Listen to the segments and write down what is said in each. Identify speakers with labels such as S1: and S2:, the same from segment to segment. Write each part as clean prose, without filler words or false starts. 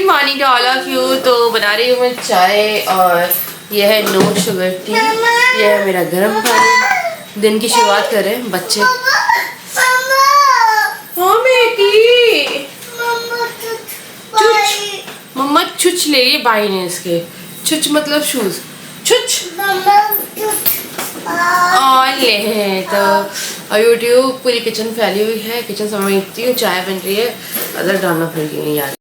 S1: Morning to all of you. तो बना रही हूँ मैं चाय और यह है नो शुगर टी। यह है मेरा गर्म पानी। दिन की शुरुआत कर रहे हैं बच्चे। हाँ बेटी, मम्मा छुच ले रही है बाई ने इसके। छुच मतलब शूज। छुच और ले तो यूट्यूब पूरी किचन फैली हुई है। किचन समेटती हूँ, चाय बन रही है, अदर डालना पड़ गई यार।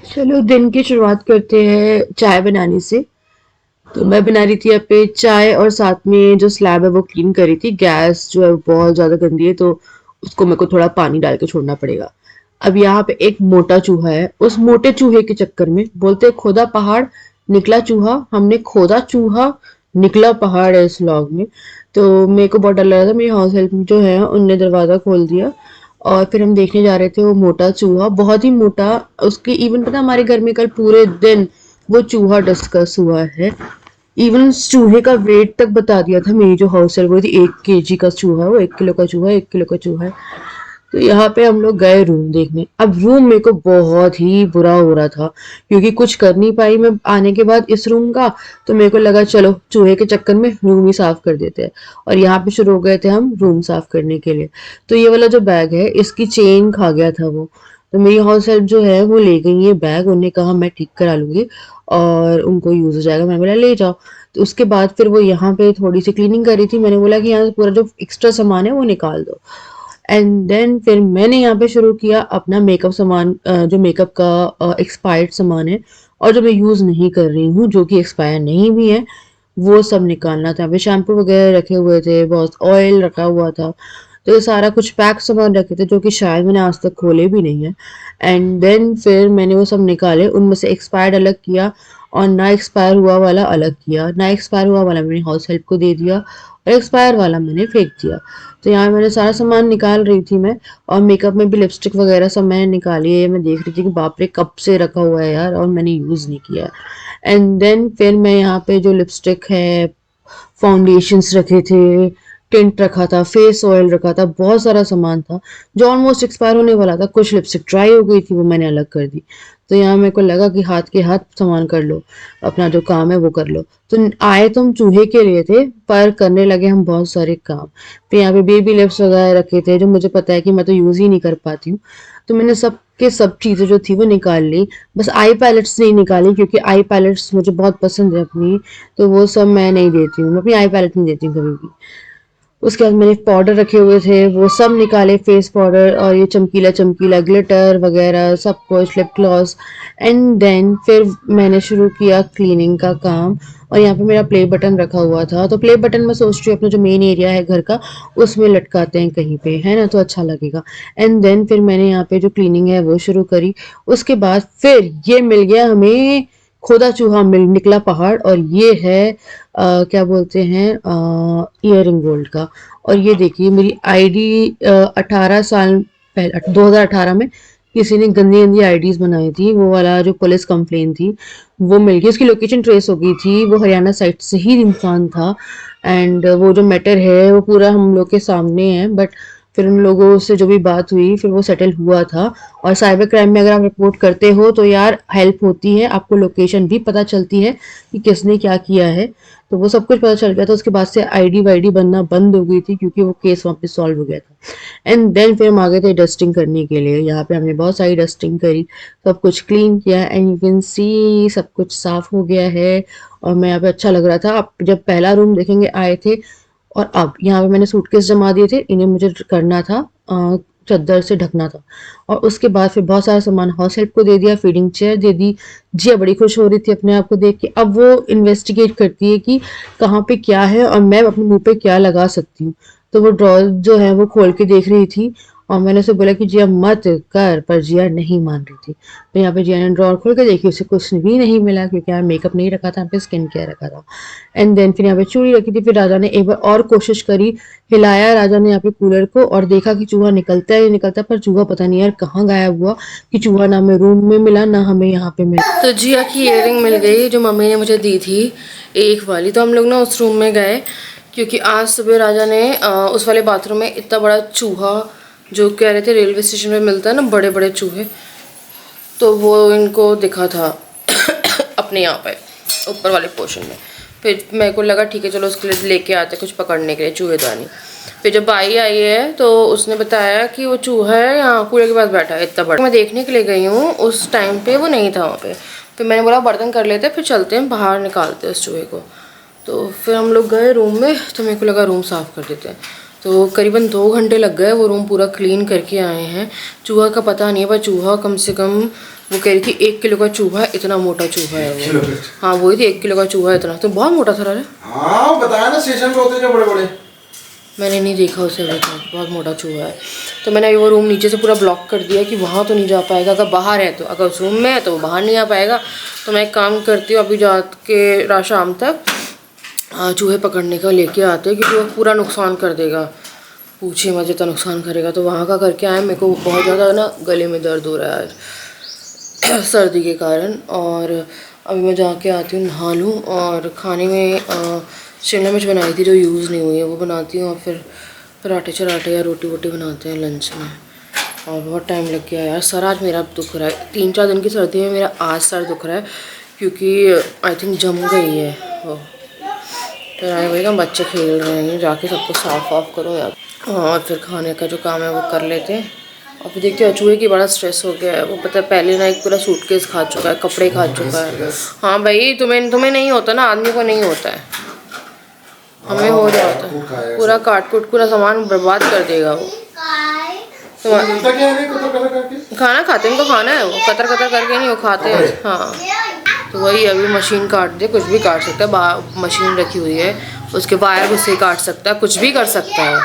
S1: चलो दिन की शुरुआत करते हैं चाय बनाने से। तो मैं बना रही थी यहाँ पे चाय और साथ में जो स्लैब है वो क्लीन कर रही थी। गैस जो है बहुत ज़्यादा गंदी है तो उसको मेरे को थोड़ा पानी डाल के छोड़ना पड़ेगा। अब यहाँ पे एक मोटा चूहा है, उस मोटे चूहे के चक्कर में बोलते खोदा पहाड़ निकला चूहा। हमने खोदा चूहा निकला पहाड़ है इस व्लॉग में। तो मेरे को बहुत डर लग रहा था। मेरी हाउस हेल्प जो है उनने दरवाज़ा खोल दिया और फिर हम देखने जा रहे थे वो मोटा चूहा, बहुत ही मोटा। उसके इवन पता हमारे घर में कल पूरे दिन वो चूहा डिस्कस हुआ है। इवन उस चूहे का वेट तक बता दिया था मेरी जो हाउस हेल्प, वो थी 1 kg का चूहा, वो 1 किलो का चूहा, 1 किलो का चूहा है। तो यहाँ पे हम लोग गए रूम देखने। अब रूम मेरे को बहुत ही बुरा हो रहा था क्योंकि कुछ कर नहीं पाई मैं आने के बाद इस रूम का। तो मेरे को लगा चलो चूहे के चक्कर में रूम ही साफ कर देते हैं। और यहाँ पे शुरू हो गए थे हम रूम साफ करने के लिए। तो ये वाला जो बैग है इसकी चेन खा गया था वो। तो मेरी हाउस हेल्प जो है वो ले गई ये बैग, उन्होंने कहा मैं ठीक करा लूंगी और उनको यूज हो जाएगा। मैंने बोला ले जाओ। तो उसके बाद फिर वो यहाँ पे थोड़ी सी क्लीनिंग कर रही थी। मैंने बोला कि यहाँ से पूरा जो एक्स्ट्रा सामान है वो निकाल दो। एंड देन फिर मैंने यहाँ पे शुरू किया अपना मेकअप सामान, जो मेकअप का एक्सपायर्ड सामान है और जो मैं यूज़ नहीं कर रही हूँ, जो कि एक्सपायर नहीं भी है, वो सब निकालना था। यहाँ पे शैम्पू वगैरह रखे हुए थे, बहुत ऑयल रखा हुआ था। तो ये सारा कुछ पैक सामान रखे थे जो कि शायद मैंने आज तक खोले भी नहीं है। एंड देन फिर मैंने वो सब निकाले, उनमें से एक्सपायर्ड अलग किया और ना एक्सपायर हुआ वाला अलग किया। ना एक्सपायर हुआ वाला मैंने हाउस हेल्प को दे दिया और एक्सपायर वाला मैंने फेंक दिया। तो यहाँ मैंने सारा सामान निकाल रही थी मैं। और मेकअप में भी लिपस्टिक वगैरह सब मैंने निकाली है। मैं देख रही थी कि बाप रे कब से रखा हुआ है यार और मैंने यूज़ नहीं किया। एंड देन फिर मैं यहाँ पे जो लिपस्टिक है, फाउंडेशंस रखे थे, टिंट रखा था, फेस ऑयल रखा था, बहुत सारा सामान था जो ऑलमोस्ट एक्सपायर होने वाला था। कुछ लिपस्टिक ड्राई हो गई थी, वो मैंने अलग कर दी। तो यहाँ मेरे को लगा कि हाथ के हाथ सामान कर लो, अपना जो काम है वो कर लो। तो आए तो हम चूहे के लिए थे पर करने लगे हम बहुत सारे काम। फिर यहाँ पे बेबी लिप्स वगैरह रखे थे जो मुझे पता है कि मैं तो यूज़ ही नहीं कर पाती हूँ। तो मैंने सब के सब चीज़ें जो थी वो निकाल ली। बस आई पैलेट्स नहीं निकाली क्योंकि आई पैलेट्स मुझे बहुत पसंद है अपनी। तो वो सब मैं नहीं देती हूँ, मैं अपनी आई पैलेट नहीं देती हूँ कभी भी। उसके बाद मैंने पाउडर रखे हुए थे वो सब निकाले, फेस पाउडर और ये चमकीला चमकीला ग्लिटर वगैरह सब कुछ, लिप ग्लॉस। एंड देन फिर मैंने शुरू किया क्लीनिंग का काम। और यहाँ पे मेरा प्ले बटन रखा हुआ था, तो प्ले बटन मैं सोच रही हूँ अपना जो मेन एरिया है घर का उसमें लटकाते हैं कहीं पे, है ना, तो अच्छा लगेगा। एंड देन फिर मैंने यहाँ पे जो क्लीनिंग है वो शुरू करी। उसके बाद फिर ये मिल गया हमें खोदा चूहा मिल निकला पहाड़। और ये है क्या बोलते हैं इयरिंग गोल्ड का। और ये देखिए मेरी आईडी 18 साल पहले 2018 में किसी ने गंदी गंदी आईडीज बनाई थी। वो वाला जो पुलिस कंप्लेन थी वो मिल गई, उसकी लोकेशन ट्रेस हो गई थी, वो हरियाणा साइड से ही इंसान था। एंड वो जो मैटर है वो पूरा हम लोग के सामने है। बट फिर उन लोगों से जो भी बात हुई फिर वो सेटल हुआ था। और साइबर क्राइम में अगर आप रिपोर्ट करते हो तो यार हेल्प होती है, आपको लोकेशन भी पता चलती है कि किसने क्या किया है। तो वो सब कुछ पता चल गया था। उसके बाद से आईडी वाईडी बनना बंद हो गई थी क्योंकि वो केस वापस सॉल्व हो गया था। एंड देन फिर हम आ गए थे डस्टिंग करने के लिए। यहाँ पे हमने बहुत सारी डस्टिंग करी, सब कुछ क्लीन किया एंड यू कैन सी सब कुछ साफ हो गया है। और मैं यहाँ पे अच्छा लग रहा था। आप जब पहला रूम देखेंगे आए थे और अब यहाँ पे मैंने सूटकेस जमा दिए थे, इन्हें मुझे करना था चद्दर से ढकना था। और उसके बाद फिर बहुत सारा सामान हाउस हेल्प को दे दिया, फीडिंग चेयर दे दी। जिया बड़ी खुश हो रही थी अपने आप को देख के। अब वो इन्वेस्टिगेट करती है कि कहाँ पे क्या है और मैं अपने मुंह पे क्या लगा सकती हूँ। तो वो ड्रॉर जो है वो खोल के देख रही थी और मैंने उसे बोला कि जिया मत कर, पर जिया नहीं मान रही थी। तो यहाँ पे जिया ने ड्रॉर खोल के देखी, उसे कुछ भी नहीं मिला क्योंकि यहाँ मेकअप नहीं रखा था, यहाँ पे स्किन केयर रखा था। एंड देन फिर यहाँ पे चूड़ी रखी थी। फिर राजा ने एक बार और कोशिश करी, हिलाया राजा ने यहाँ पे कूलर को और देखा कि चूहा निकलता है निकलता, पर चूहा पता नहीं यार कहाँ गायब हुआ कि चूहा ना हमें रूम में मिला ना हमें यहाँ पे मिला। तो जिया की इयररिंग मिल गई जो मम्मी ने मुझे दी थी, एक वाली। तो हम लोग ना उस रूम में गए क्योंकि आज सुबह राजा ने उस वाले बाथरूम में इतना बड़ा चूहा, जो कह रहे थे रेलवे स्टेशन में मिलता है ना बड़े बड़े चूहे, तो वो इनको दिखा था अपने यहाँ पे ऊपर वाले पोर्शन में। फिर मेरे को लगा ठीक है चलो उसके लिए लेके आते कुछ पकड़ने के लिए चूहेदानी। फिर जब भाई आई है तो उसने बताया कि वो चूहा है यहाँ कूलर के पास बैठा है इतना बड़ा। मैं देखने के लिए गई हूँ, उस टाइम पे वो नहीं था वहाँ पे। फिर मैंने बोला बर्तन कर लेते फिर चलते हैं बाहर निकालते हैं उस चूहे को। तो फिर हम लोग गए रूम में, तो मेरे को लगा रूम साफ़ कर देते हैं। तो करीबन 2 घंटे लग गए, वो रूम पूरा क्लीन करके आए हैं। चूहा का पता नहीं है पर चूहा कम से कम वो कह रही थी 1 किलो का चूहा, इतना मोटा चूहा है वो। हाँ वही थी 1 किलो का चूहा इतना, तो बहुत मोटा था। अरे
S2: हाँ बताया ना स्टेशन पे होते हैं जो बड़े बड़े।
S1: मैंने नहीं देखा उसे अभी तक, बहुत मोटा चूहा है। तो मैंने वो रूम नीचे से पूरा ब्लॉक कर दिया कि वहाँ तो नहीं जा पाएगा, अगर बाहर है तो, अगर उस रूम में है तो वो बाहर नहीं आ पाएगा। तो मैं एक काम करती हूँ अभी जाके शाम तक चूहे पकड़ने का लेके आते हैं, क्योंकि वो पूरा नुकसान कर देगा, पूछे मत जितना नुकसान करेगा। तो वहाँ का करके आए। मेरे को बहुत ज़्यादा ना गले में दर्द हो रहा है आज सर्दी के कारण। और अभी मैं जाके आती हूँ नहा लूँ, और खाने में शिमला मिर्च बनाई थी जो यूज़ नहीं हुई है वो बनाती हूँ, और फिर पराठे चराठे या रोटी वोटी बनाते हैं लंच में। और बहुत टाइम लग गया यार, सर आज मेरा दुख रहा है, 3-4 दिन की सर्दी में मेरा आज सर दुख रहा है, क्योंकि आई थिंक जम गई है वो। फिर आए भाई हम बच्चे खेल रहे हैं, जाके सबको साफ़ वाफ करो यार, और फिर खाने का जो काम है वो कर लेते हैं। और फिर देखते हैं चूहे की बड़ा स्ट्रेस हो गया है, वो पता है पहले ना एक पूरा सूटकेस खा चुका है, कपड़े खा चुका है। हाँ भाई तुम्हें नहीं होता ना, आदमी को नहीं होता है, हमें हो जाता है। पूरा काट कूट पूरा सामान बर्बाद कर देगा वो। तो खाना खाते हैं तो खाना है, वो कतर कतर करके नहीं वो खाते हैं। हाँ तो वही अभी मशीन काट दे, कुछ भी काट सकता है, मशीन रखी हुई है, उसके वायर उससे काट सकता है, कुछ भी कर सकता है।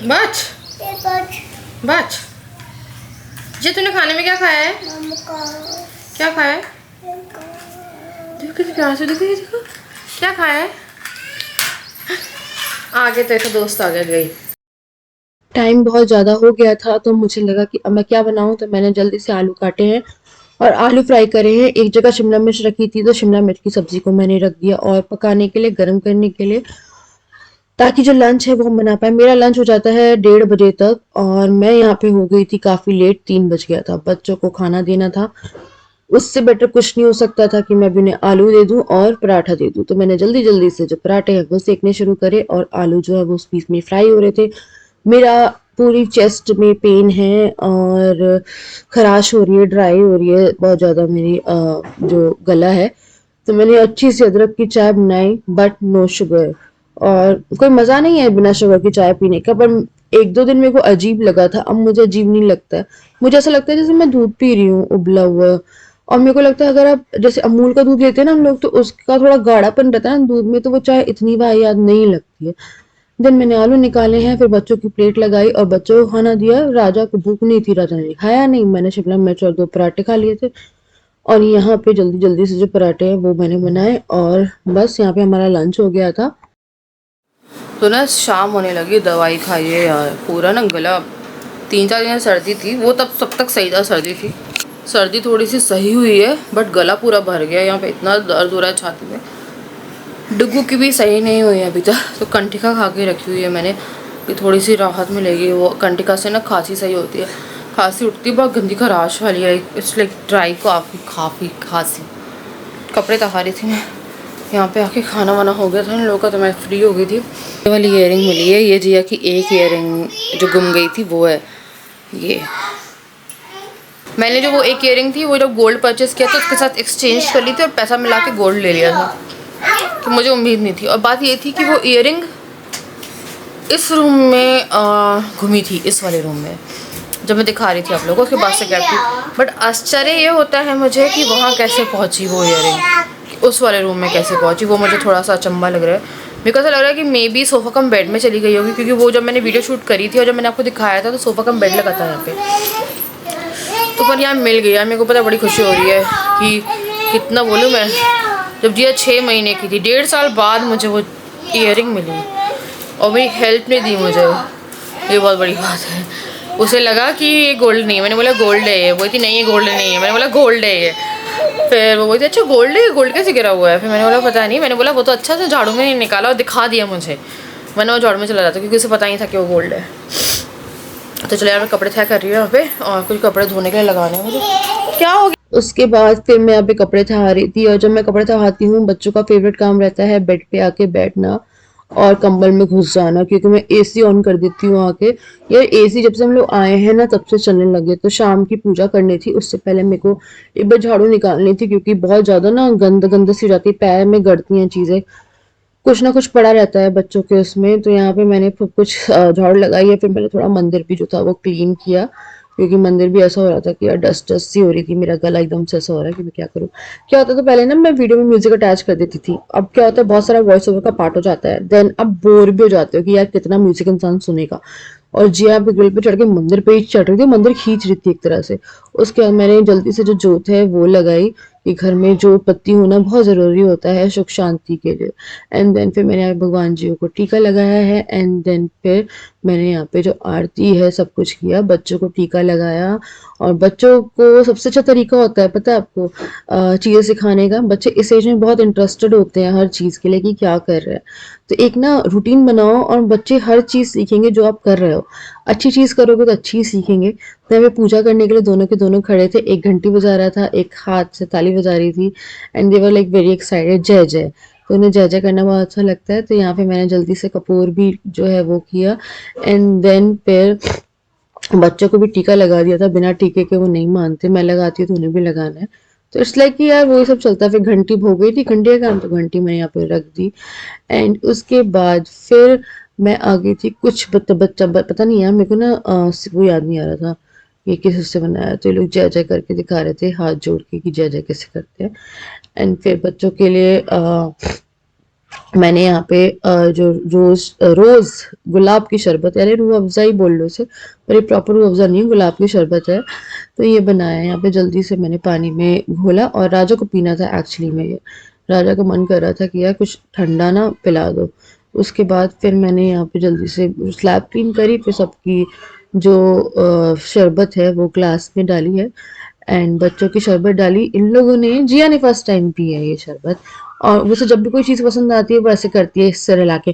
S1: बच बच जी, तूने खाने में क्या खाया है? क्या खाया है? देखो क्या खाया है? आगे तो एक दोस्त आ गई। टाइम बहुत ज़्यादा हो गया था तो मुझे लगा कि अब मैं क्या बनाऊं, तो मैंने जल्दी से आलू काटे हैं और आलू फ्राई करे हैं। एक जगह शिमला मिर्च रखी थी तो शिमला मिर्च की सब्जी को मैंने रख दिया और पकाने के लिए, गर्म करने के लिए, ताकि जो लंच है वो हम बना पाए। मेरा लंच हो जाता है 1:30 बजे तक, और मैं यहाँ पे हो गई थी काफ़ी लेट, 3 बज गया था। बच्चों को खाना देना था, उससे बेटर कुछ नहीं हो सकता था कि मैं भी उन्हें आलू दे दूं और पराठा दे दूं। तो मैंने जल्दी जल्दी से जो पराठे हैं वो सेकने शुरू करे, और आलू जो है वो उस बीच में फ्राई हो रहे थे। मेरा पूरी चेस्ट में पेन है और खराश हो रही है, ड्राई हो रही है बहुत ज़्यादा मेरी जो गला है। तो मैंने अच्छी सी अदरक की चाय बनाई, बट नो शुगर। और कोई मज़ा नहीं है बिना शुगर की चाय पीने का, पर 1-2 दिन मेरे को अजीब लगा था, अब मुझे अजीब नहीं लगता है। मुझे ऐसा लगता है जैसे मैं दूध पी रही हूँ उबला हुआ। और मेरे को लगता है अगर आप जैसे अमूल का दूध लेते हैं ना हम लोग, तो उसका थोड़ा गाढ़ापन रहता है ना दूध में, तो वो चाय इतनी वाहियात नहीं लगती है। देन मैंने आलू निकाले हैं, फिर बच्चों की प्लेट लगाई और बच्चों को खाना दिया। राजा को भूख नहीं थी, राजा ने खाया नहीं। मैंने शिमला मिर्च और 2 पराठे खा लिए थे, और यहाँ पे जल्दी जल्दी से जो पराठे हैं वो मैंने बनाए, और बस यहाँ पे हमारा लंच हो गया था। तो ना शाम होने लगी, दवाई खाइए यार, पूरा ना गला, 3-4 दिन सर्दी थी वो, तब तक सही था, सर्दी थी, सर्दी थोड़ी सी सही हुई है, बट गला पूरा भर गया। यहाँ पे इतना दर्द हो रहा है छाती में। डुगू की भी सही नहीं हुई है अभी तक, तो कंटिका खा के रखी हुई है मैंने कि थोड़ी सी राहत मिलेगी। वो कंटिका से ना खांसी सही होती है, खांसी उठती है बहुत गंदी खराश वाली है, इट्स लाइक ड्राई काफ़ी खांसी। कपड़े तहा रही थी मैं, यहाँ पे आके खाना वाना हो गया था इन लोगों का, तो मैं फ्री हो गई थी। ये वाली ईयरिंग मिली है, ये जिया की एक ईयरिंग जो गुम गई थी वो है ये। मैंने जो वो एक ईयरिंग थी वो जब गोल्ड परचेस किया था उसके साथ एक्सचेंज कर ली थी और पैसा मिला के गोल्ड ले लिया था, तो मुझे उम्मीद नहीं थी। और बात ये थी कि वो ईयरिंग इस रूम में घूमी थी, इस वाले रूम में जब मैं दिखा रही थी आप लोगों को, उसके बाद से गैप थी। बट आश्चर्य ये होता है मुझे कि वहाँ कैसे पहुँची वो ईयरिंग, उस वाले रूम में कैसे पहुँची, वो मुझे थोड़ा सा अचंभा लग रहा है। मेरे को ऐसा लग रहा है कि may be sofa cum bed में चली गई होगी, क्योंकि वो जब मैंने वीडियो शूट करी थी और जब मैंने आपको दिखाया था तो सोफ़ा कम बेड लगा था यहाँ पे, तो पर यहाँ मिल गया। मेरे को पता बड़ी खुशी हो रही है कि कितना बोलूँ मैं, जब जिया 6 महीने की थी, 1.5 साल बाद मुझे वो ईयरिंग मिली और मेरी हेल्प ने दी मुझे, ये बहुत बड़ी बात है। उसे लगा कि ये गोल्ड नहीं है, मैंने बोला गोल्ड है ये, बोलती नहीं ये गोल्ड नहीं है, मैंने बोला गोल्ड है ये। फिर वो बोलती अच्छा गोल्ड है, गोल्ड कैसे गिरा हुआ है? फिर मैंने बोला पता नहीं, मैंने बोला वो तो अच्छा से झाड़ू में निकाला और दिखा दिया मुझे, मैंने वो झाड़ू में चला जाता क्योंकि उसे पता नहीं था कि वो गोल्ड है। तो चलो यार मैं कपड़े तय कर रही हूँ यहाँ पे और कुछ कपड़े धोने के लिए लगाने हैं मुझे। क्या हो गया। उसके बाद फिर मैं यहाँ पे कपड़े तहा रही थी और जब मैं कपड़े तहाती हूँ बच्चों का फेवरेट काम रहता है बेड पे आके बैठना और कंबल में घुस जाना, क्योंकि मैं एसी ऑन कर देती हूँ आके। यार एसी जब से हम लोग आए हैं ना तब से चलने लगे, तो शाम की पूजा करनी थी उससे पहले मेरे को एक बार झाड़ू निकालनी थी, क्योंकि बहुत ज्यादा ना गंद सी हो जाती है, पैर में गड़ती हैं चीजें, कुछ ना कुछ पड़ा रहता है बच्चों के उसमें। तो यहाँ पे मैंने कुछ झाड़ू लगाई है, फिर मैंने थोड़ा मंदिर भी जो था वो क्लीन किया, क्योंकि मंदिर भी ऐसा हो रहा था कि यार डस्ट डस्ट सी हो रही थी, मेरा गला एकदम से ऐसा हो रहा है कि मैं क्या करूँ। क्या होता था पहले ना मैं वीडियो में म्यूजिक अटैच कर देती थी, अब क्या होता है बहुत सारा वॉइस ओवर का पार्ट हो जाता है, देन अब बोर भी हो जाते हो कि यार कितना म्यूजिक इंसान सुनेगा। और जिया पे ग्रिल पे चढ़ के मंदिर पे ही चढ़ रही थी, मंदिर खींच रही थी एक तरह से। उसके बाद मैंने जल्दी से जो जोत है वो लगाई, कि घर में जो पत्ती होना बहुत ज़रूरी होता है सुख शांति के लिए। एंड देन फिर मैंने यहाँ पे भगवान जी को टीका लगाया है, एंड देन फिर मैंने यहाँ पे जो आरती है सब कुछ किया, बच्चों को टीका लगाया। और बच्चों को सबसे अच्छा तरीका होता है पता है आपको चीज़ें सिखाने का, बच्चे इस एज में बहुत इंटरेस्टेड होते हैं हर चीज़ के लिए कि क्या कर रहे हैं। तो एक ना रूटीन बनाओ और बच्चे हर चीज़ सीखेंगे जो आप कर रहे हो, अच्छी चीज़ करोगे तो अच्छी सीखेंगे। तो हमें पूजा करने के लिए दोनों के दोनों खड़े थे, एक घंटी बजा रहा था, एक हाथ से ताली बजा रही थी, and they were like very excited, जय जय। तो उन्हें जय जय करना बहुत अच्छा लगता है। तो यहाँ पे मैंने जल्दी से कपूर भी जो है वो किया, एंड देन फिर बच्चों को भी टीका लगा दिया था, बिना टीके के वो नहीं मानते, मैं लगाती हूँ तो उन्हें भी लगाना है। तो इट्स लाइक कि यार वही सब चलता है। फिर घंटी हो गई थी, घंटी का काम, तो घंटी मैंने यहाँ पे रख दी। एंड उसके बाद फिर मैं आ गई थी कुछ बच्चा पता नहीं यार मेरे को ना वो याद नहीं आ रहा था ये किस उससे बनाया। तो ये लोग जय जय करके दिखा रहे थे हाथ जोड़ के कि जय जय कैसे करते हैं। एंड फिर बच्चों के लिए मैंने यहाँ पे जो रोज गुलाब की शरबत, यानी रूह अफ़ज़ा ही बोल लो उसे, पर ये प्रॉपर रूह अफ़ज़ा नहीं है, गुलाब की शरबत है। तो ये बनाया है यहाँ पे, जल्दी से मैंने पानी में घोला और राजा को पीना था एक्चुअली में। ये राजा का मन कर रहा था कि यार कुछ ठंडा ना पिला दो। उसके बाद फिर मैंने यहाँ पे जल्दी से स्लैब क्लीन करी, फिर सबकी जो शरबत है वो ग्लास में डाली है, एंड बच्चों की शरबत डाली। इन लोगों ने, जिया ने फर्स्ट टाइम पी है ये शरबत, और उसे जब भी कोई चीज़ पसंद आती है वो ऐसे करती है इस तरह लाके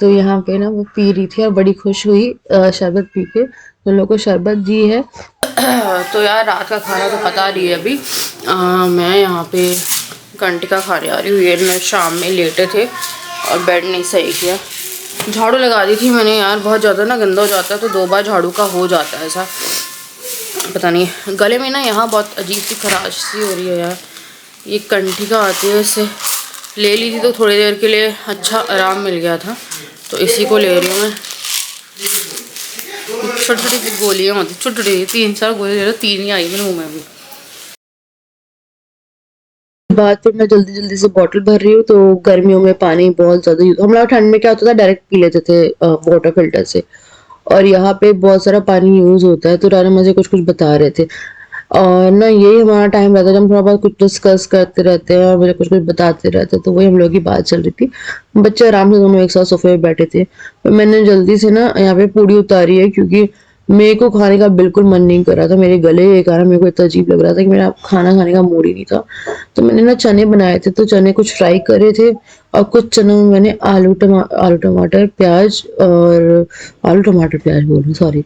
S1: तो यहाँ पे ना वो पी रही थी और बड़ी खुश हुई शरबत पी के, तो लोगों को शरबत दी है। तो यार रात का खाना तो पता नहीं है अभी। मैं यहाँ पे कंटिका खाने आ रही हूँ। ये शाम में लेटे थे और बेड नहीं सही किया, झाड़ू लगा दी थी मैंने यार, बहुत ज़्यादा ना गंदा हो जाता है तो 2 बार झाड़ू का हो जाता है ऐसा, पता नहीं। गले में ना यहाँ बहुत अजीब सी खराश सी हो रही है यार। ये कंटिका आती है, इससे ले ली थी तो थोड़ी देर के लिए अच्छा आराम मिल गया था, तो इसी को ले रही हूँ मैं। छोटी छोटी सी गोलियाँ होती, छोटी छोटी 3-4 गोलियाँ ले लो, 3 ही आई मेरे मुँह में अभी। बाद फिर मैं जल्दी जल्दी से बॉटल भर रही हूँ। तो गर्मियों में पानी बहुत ज़्यादा हम लोग ठंड में क्या होता था डायरेक्ट पी लेते थे वाटर फिल्टर से, और यहाँ पे बहुत सारा पानी यूज़ होता है। तो राना मुझे कुछ कुछ बता रहे थे, और ना यही हमारा टाइम रहता है जब हम थोड़ा बहुत कुछ डिस्कस करते रहते हैं और मुझे कुछ कुछ बताते रहते हैं। तो वही हम लोग की बात चल रही थी, बच्चे आराम से दोनों एक साथ सोफे पे बैठे थे। तो मैंने जल्दी से ना यहाँ पे पूड़ी उतारी है, क्योंकि मेरे को खाने का बिल्कुल मन नहीं कर रहा था, मेरे गले के कारण मेरे को इतना अजीब लग रहा था कि मेरा खाना खाने का मूड ही नहीं था। तो मैंने ना चने बनाए थे, तो चने कुछ फ्राई करे थे, और कुछ चनों में मैंने आलू टमाटर प्याज और आलू टमाटर प्याज बोल रही हूँ, सॉरी,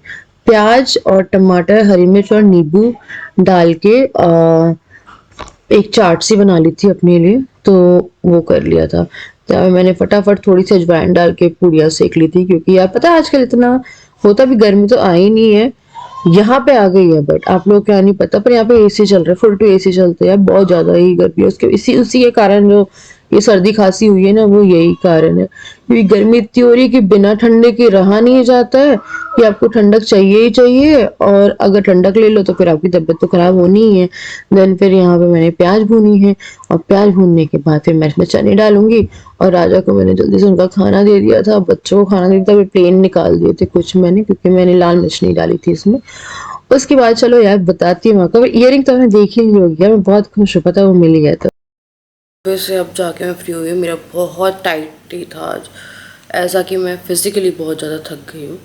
S1: प्याज और टमाटर, हरी मिर्च और नींबू डाल के एक चाट सी बना ली थी अपने लिए, तो वो कर लिया था। तो मैंने फटाफट थोड़ी सी अजवाइन डाल के पूड़ियाँ सेक ली थी, क्योंकि यार पता है आजकल इतना होता भी, गर्मी तो आई नहीं है, यहाँ पे आ गई है, बट आप लोग क्या नहीं पता, पर यहाँ पे एसी चल रहा है, फुल टू एसी चलते हैं, बहुत ज्यादा ही गर्मी है। उसके उसी के कारण जो ये सर्दी खांसी हुई है ना, वो यही कारण है, क्योंकि गर्मी इतनी हो रही है कि बिना ठंडे के रहा नहीं जाता है, कि आपको ठंडक चाहिए ही चाहिए, और अगर ठंडक ले लो तो फिर आपकी तबीयत तो खराब होनी ही है। देन फिर यहाँ पे मैंने प्याज भूनी है, और प्याज भूनने के बाद फिर मैं इसमें चने डालूंगी। और राजा को मैंने जल्दी से उनका खाना दे दिया था, बच्चों को खाना दे दिया था, प्लेन निकाल दिए थे कुछ मैंने, क्योंकि मैंने लाल मिर्च नहीं डाली थी इसमें। उसके बाद चलो यार बताती हूँ आपको, इयरिंग तो मैंने देख ही ली होगी यार, मैं बहुत खुश हूँ, पता वो मिल गया था। वैसे अब जाके मैं फ्री हुई, मेरा बहुत टाइट ही था आज, ऐसा कि मैं फिज़िकली बहुत ज़्यादा थक गई हूँ।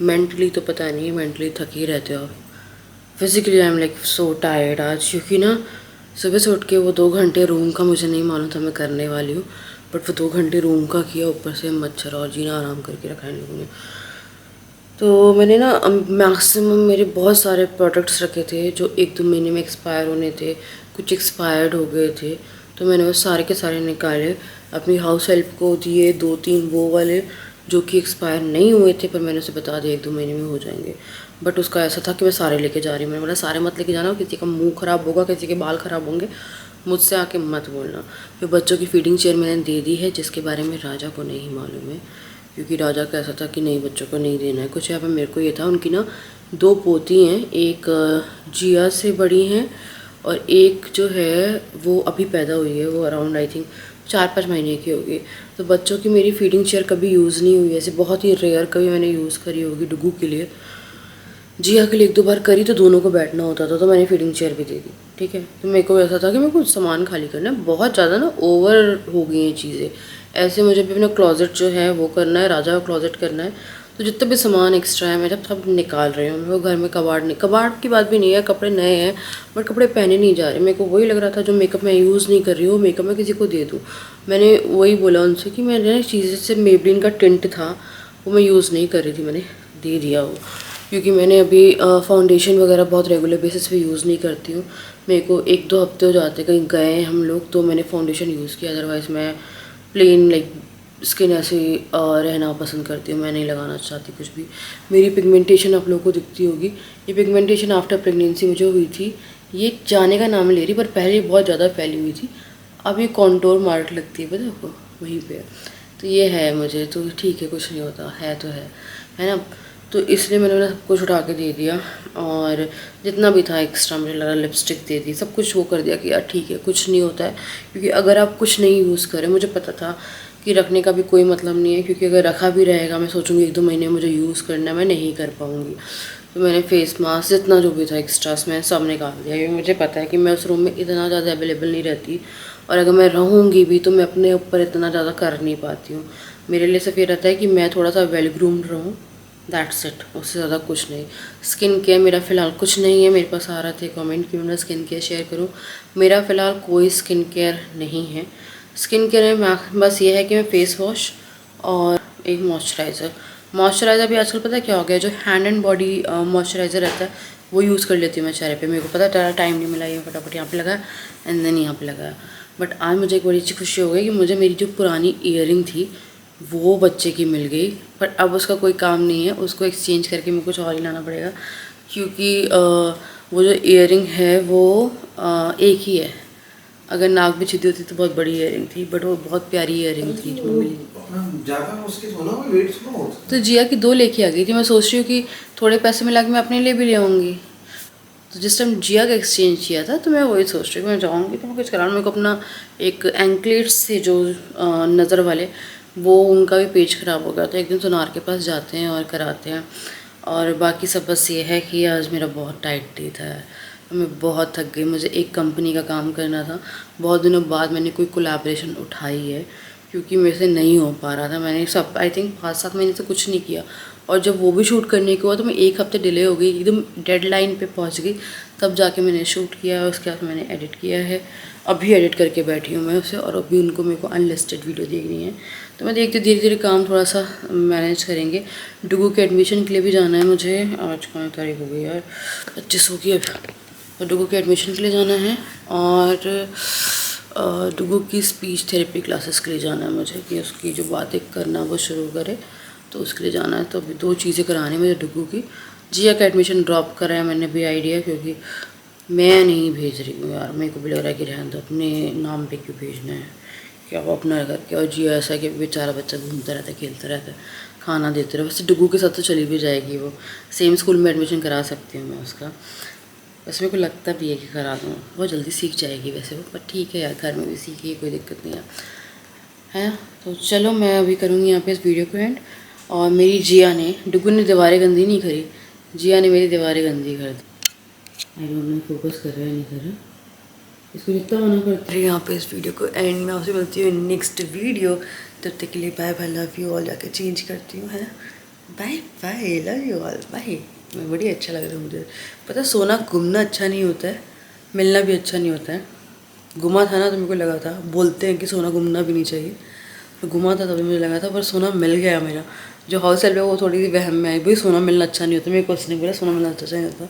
S1: मेंटली तो पता नहीं है, मेंटली थक ही रहते हो, physically I am like so tired आज, क्योंकि ना सुबह से उठ के वो 2 घंटे रूम का मुझे नहीं मालूम था मैं करने वाली हूँ, बट वो 2 घंटे रूम का किया, ऊपर से मच्छर और जीना आराम करके रखा इन लोगों ने। तो मैंने ना मैक्सिमम मेरे बहुत सारे प्रोडक्ट्स रखे थे जो 1-2 महीने में एक्सपायर होने थे, कुछ एक्सपायर्ड हो गए थे, तो मैंने वो सारे के सारे निकाले, अपनी हाउस हेल्प को दिए, 2-3 वो वाले जो कि एक्सपायर नहीं हुए थे, पर मैंने उसे बता दिया 1-2 महीने में हो जाएंगे। बट उसका ऐसा था कि मैं सारे लेके जा रही हूँ। मैंने बोला सारे मत लेके जाना, किसी का मुँह ख़राब होगा, किसी के बाल ख़राब होंगे, मुझसे आके मत बोलना। फिर बच्चों की फीडिंग चेयर मैंने दे दी है, जिसके बारे में राजा को नहीं मालूम है, क्योंकि राजा का ऐसा था कि नहीं बच्चों को नहीं देना है कुछ। यहाँ पे मेरे को ये था, उनकी ना 2 पोती हैं, एक जिया से बड़ी हैं और एक जो है वो अभी पैदा हुई है, वो अराउंड आई थिंक 4-5 महीने की होगी। तो बच्चों की मेरी फीडिंग चेयर कभी यूज़ नहीं हुई, ऐसे बहुत ही रेयर कभी मैंने यूज़ करी होगी डुगू के लिए। जिया के लिए 1-2 बार करी तो दोनों को बैठना होता था, तो मैंने फीडिंग चेयर भी दे दी, ठीक है। तो मेरे को ऐसा था कि मेरे को सामान खाली करना है, बहुत ज़्यादा ना ओवर हो गई हैं चीज़ें। ऐसे मुझे भी अपना क्लोजेट जो है वो करना है, राजा का क्लोजेट करना है, तो जितना भी सामान एक्स्ट्रा है मैं जब सब निकाल रही हूँ। मेरे को घर में कबाड़ की बात भी नहीं है, कपड़े नए हैं बट कपड़े पहने नहीं जा रहे। मेरे को वही लग रहा था जो मेकअप मैं यूज़ नहीं कर रही हूँ, मेकअप मैं किसी को दे दूँ। मैंने वही बोला उनसे कि मैंने चीज़ें से मेबलिन का टिंट था वो मैं यूज़ नहीं कर रही थी, मैंने दे दिया वो, क्योंकि मैंने अभी फाउंडेशन वगैरह बहुत रेगुलर बेसिस पे यूज़ नहीं करती हूँ। मेरे को 1-2 हफ्ते हो जाते कहीं गए हम लोग तो मैंने फाउंडेशन यूज़ किया, अदरवाइज़ मैं प्लेन लाइक स्किन ऐसे रहना पसंद करती हूँ, मैं नहीं लगाना चाहती कुछ भी। मेरी पिगमेंटेशन आप लोगों को दिखती होगी, ये पिगमेंटेशन आफ्टर प्रेगनेंसी मुझे हुई थी। ये जाने का नाम ले रही, पर पहले बहुत ज़्यादा फैली हुई थी। अब ये कॉन्टोर मार्क लगती है पता आपको, वहीं पे। तो ये है मुझे, तो ठीक है, कुछ नहीं होता है तो है ना। तो इसलिए मैंने सब कुछ उठा के दे दिया, और जितना भी था एक्स्ट्रा मुझे लगा लिपस्टिक दे दी, सब कुछ वो कर दिया कि यार ठीक है कुछ नहीं होता है। क्योंकि अगर आप कुछ नहीं यूज़ करें, मुझे पता था कि रखने का भी कोई मतलब नहीं है, क्योंकि अगर रखा भी रहेगा मैं सोचूंगी 1-2 महीने मुझे यूज़ करना है, मैं नहीं कर पाऊँगी। तो मैंने फेस मास्क जितना जो भी था एक्स्ट्रास मैं सब निकाल दिया, क्योंकि मुझे पता है कि मैं उस रूम में इतना ज़्यादा अवेलेबल नहीं रहती, और अगर मैं रहूँगी भी तो मैं अपने ऊपर इतना ज़्यादा कर नहीं पाती हूँ। मेरे लिए सिर्फ ये रहता है कि मैं थोड़ा सा वेल ग्रूम्ड रहूँ, दैट्स इट, उससे ज़्यादा कुछ नहीं। स्किन केयर मेरा फ़िलहाल कुछ नहीं है। मेरे पास आ रहा था कमेंट कि मैं स्किन केयर शेयर करूँ, मेरा फ़िलहाल कोई स्किन केयर नहीं है। स्किन केयर में बस ये है कि मैं फेस वॉश और एक मॉइस्चराइज़र भी आजकल पता है क्या हो गया, जो हैंड एंड बॉडी मॉइस्चराइज़र रहता है वो यूज़ कर लेती हूँ मैं चेहरे पे। मेरे को पता है टाइम नहीं मिला, ये फटाफट यहाँ पे लगाया एंड देन यहाँ पे लगाया। बट आज मुझे एक बड़ी अच्छी खुशी हो गई कि मुझे मेरी जो पुरानी ईयरिंग थी वो बच्चे की मिल गई, पर अब उसका कोई काम नहीं है, उसको एक्सचेंज करके मुझे कुछ और ही लाना पड़ेगा, क्योंकि वो जो ईयरिंग है वो एक ही है। अगर नाक भी छिदी होती तो बहुत बड़ी ईयरिंग थी, बट वो बहुत प्यारी ईयरिंग थी जो मिली। तो जिया की 2 लेके आ गई थी, मैं सोच रही हूँ कि थोड़े पैसे मिला के मैं अपने लिए भी ले आऊँगी। तो जिस टाइम जिया का एक्सचेंज किया था तो मैं वही सोच रही हूँ कि मैं जाऊँगी तो मैं कुछ कराऊँ। मेरे को अपना एक एंकलेट्स थे जो नज़र वाले, वो उनका भी पेज ख़राब हो गया, तो एक दिन सोनार के पास जाते हैं और कराते हैं। और बाकी सब बस ये है कि आज मेरा बहुत टाइट डे था, मैं बहुत थक गई। मुझे एक कंपनी का काम करना था, बहुत दिनों बाद मैंने कोई कोलैबोरेशन उठाई है, क्योंकि मेरे से नहीं हो पा रहा था। मैंने सब आई थिंक 5-7 महीने से कुछ नहीं किया, और जब वो भी शूट करने के हुआ तो मैं 1 हफ्ते डिले हो गई, एकदम डेडलाइन पे पहुंच गई, तब जाके मैंने शूट किया है। उसके बाद मैंने एडिट किया है, अभी एडिट करके बैठी हूँ मैं उसे, और अभी उनको मेरे को अनलिस्टेड वीडियो देखनी है, तो मैं देखती धीरे धीरे काम थोड़ा सा मैनेज करेंगे। डुगू के एडमिशन के लिए भी जाना है मुझे, आज कौन तारीख हो गई यार, 25 होगी अभी। तो डुगू के एडमिशन के लिए जाना है, और डुगू की स्पीच थेरेपी क्लासेस के लिए जाना है मुझे, कि उसकी जो बातें करना वो शुरू करे, तो उसके लिए जाना है। तो अभी 2 चीज़ें करानी है मुझे डुगू की। जिया का एडमिशन ड्रॉप करा है मैंने भी आइडिया, क्योंकि मैं नहीं भेज रही हूँ यार, मेरे को भी लग रहा है कि रहने दो, अपने नाम पे क्यों भेजना है, क्या वो अपना करके। और जिया ऐसा कि बेचारा बच्चा घूमता रहता है, खेलता रहता है, खाना देते रहे। वैसे डुगू के साथ तो चली भी जाएगी, वो सेम स्कूल में एडमिशन करा सकती हूँ मैं उसका। वैसे मेरे को लगता भी है कि करा दूँ, बहुत जल्दी सीख जाएगी वैसे वो, पर ठीक है यार, घर में भी सीखिए, कोई दिक्कत नहीं है। तो चलो मैं अभी करूँगी यहाँ पे इस वीडियो को एंड। और मेरी जिया ने, डुगू ने दीवारें गंदी नहीं करी, जिया ने मेरी दीवारें गंदी कर दी। आई डोंट नो फोकस कर रहा है नहीं कर रहा, इसको जितना मना करते हैं यहाँ पे इस वीडियो को एंड में आपसे मिलती हूँ नेक्स्ट वीडियो। तब तक के लिए bye bye, love you all, जाके चेंज करती हूँ, है ना, bye bye, love you all, bye. मैं बड़ी अच्छा लग रहा है मुझे, पता है सोना गुमना अच्छा नहीं होता है, मिलना भी अच्छा नहीं होता है। गुमा था ना तो मेरे को लगा था, बोलते हैं कि सोना गुमना भी नहीं चाहिए, तो गुमा था तभी मुझे लगा था, पर सोना मिल गया मेरा,
S3: जो हाउस हेल्प है वो थोड़ी सी वहम में आई, भाई सोना मिलना अच्छा नहीं होता। मेरे को उसने बोला सोना मिलना अच्छा नहीं होता।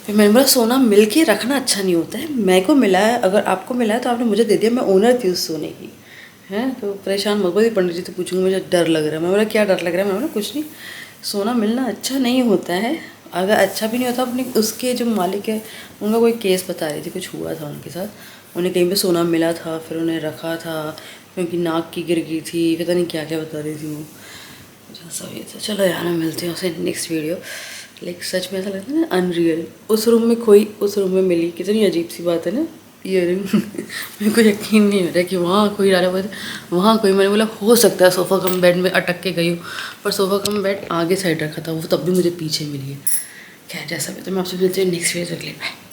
S3: फिर मैंने बोला सोना मिल के रखना अच्छा नहीं होता है, मेरे को मिला है, अगर आपको मिला है तो आपने मुझे दे दिया, मैं ओनर थी उस सोने की, हैं। तो परेशान मत बोलिए, पंडित जी तो पूछूंगी मुझे डर लग रहा है। मैं बोला क्या डर लग रहा है? मैं बोला कुछ नहीं, सोना मिलना अच्छा नहीं होता है। अगर अच्छा भी नहीं होता, अपने उसके जो मालिक है उनका कोई केस बता रही थी, कुछ हुआ था उनके साथ, उन्हें कहीं पे सोना मिला था, फिर उन्हें रखा था क्योंकि नाक की गिर गई थी, पता नहीं क्या क्या बता रही थी वो, सब ये था। चलो यार, मैं मिलती हूँ उसे नेक्स्ट वीडियो। लाइक सच में ऐसा लगता है ना अनरियल, उस रूम में खोई, उस रूम में मिली, कितनी अजीब सी बात है ना ईयरिंग। मेरे को यकीन नहीं हो रहा कि वहाँ कोई डाला हुआ था, वहाँ कोई। मैंने बोला हो सकता है सोफ़ा कम बेड में अटक के गई हूँ, पर सोफ़ा कम बेड आगे साइड रखा था वो, तब भी मुझे पीछे मिली है। खैर जैसा भी, तो मैं आपसे मिलती हूँ नेक्स्ट वीडियो। अगले बाय।